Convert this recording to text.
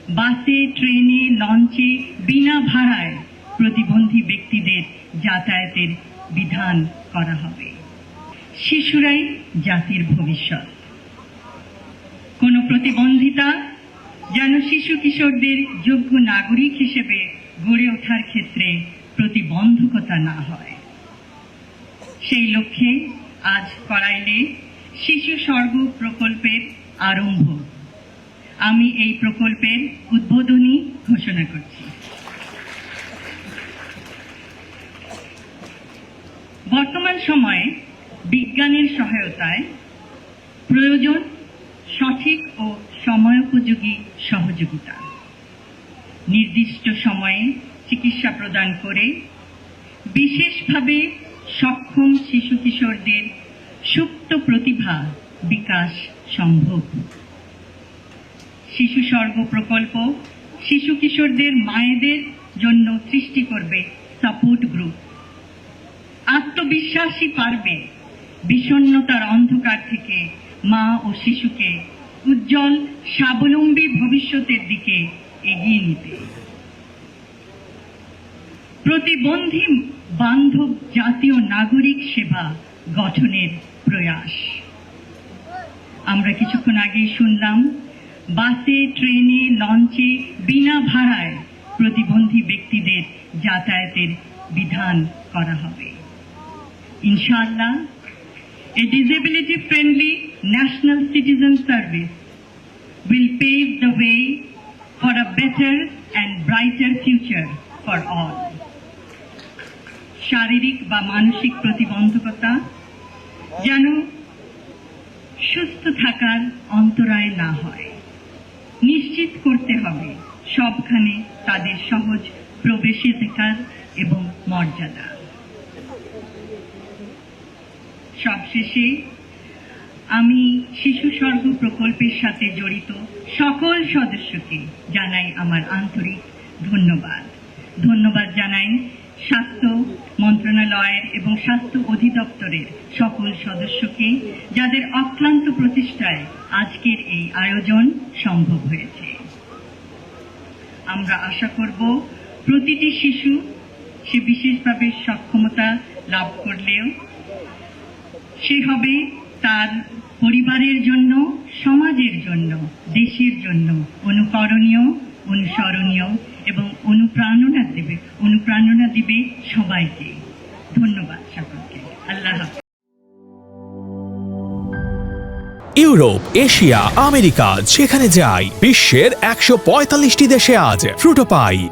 বাসে, ট্রেনে, লঞ্চে বিনা ভাড়ায় প্রতিবন্ধী ব্যক্তিদের যাতায়াতের বিধান করা হবে। শিশুরাই জাতির ভবিষ্যৎ। কোনো প্রতিবন্ধিতা যেন শিশু কিশোরদের যোগ্য নাগরিক হিসেবে গড়ে ওঠার ক্ষেত্রে প্রতিবন্ধকতা না হয়। সেই লক্ষ্যে আজ করাইলে শিশু স্বর্গ প্রকল্পের আরম্ভ। আমি এই প্রকল্পের উদ্বোধনী ঘোষণা করছি। বর্তমান সময়ে বিজ্ঞানের সহায়তায় প্রয়োজন সঠিক ও সময়োপযোগী সহযোগিতা। নির্দিষ্ট সময়ে চিকিৎসা প্রদান করে বিশেষভাবে সক্ষম শিশু কিশোরদের সুপ্ত প্রতিভা বিকাশ সম্ভব। শিশু স্বর্গ প্রকল্প শিশু কিশোরদের মায়েদের জন্য সৃষ্টি করবে সাপোর্ট গ্রুপ। আত্মবিশ্বাসী পারবে বিষণ্ণতার অন্ধকার থেকে মা ও শিশুকে উজ্জ্বল স্বাবলম্বী ভবিষ্যতের দিকে এগিয়ে নিতে। প্রতিবন্ধী বান্ধব জাতীয় নাগরিক সেবা গঠনের প্রয়াস। আমরা কিছুক্ষণ আগেই শুনলাম, বাসে, ট্রেনে, লঞ্চে বিনা ভাড়ায় প্রতিবন্ধী ব্যক্তিদের যাতায়াতের বিধান করা হবে। ইনশাআল্লাহ, a disability-friendly national citizen service will pave the way for a better and brighter future for all. শারীরিক বা মানসিক প্রতিবন্ধকতা যেন সুস্থ থাকার অন্তরায় না হয়, নিশ্চিত করতে হবে সবখানে তাদের সহজ প্রবেশাধিকার এবং মর্যাদা। সবশেষে আমি শিশু স্বর্গ প্রকল্পের সাথে জড়িত সকল সদস্যকে জানাই আমার আন্তরিক ধন্যবাদ। ধন্যবাদ জানাই স্বাস্থ্য মন্ত্রণালয়ের এবং স্বাস্থ্য অধিদপ্তরের সকল সদস্যকে, যাদের অক্লান্ত প্রচেষ্টায় আজকের এই আয়োজন সম্ভব হয়েছে। আমরা আশা করব প্রতিটি শিশু সে বিশেষভাবে সক্ষমতা লাভ করলেও সে হবে তার পরিবারের জন্য, সমাজের জন্য, দেশের জন্য অনুকরণীয়, অনুসরণীয় এবং অনুপ্রেরণা দিবে সবাইকে। ধন্যবাদ সকলকে। আল্লাহ হাফেজ। ইউরোপ, এশিয়া, আমেরিকা যেখানে যাই, বিশ্বের 145টি দেশে আজ ফ্রুটো পাই।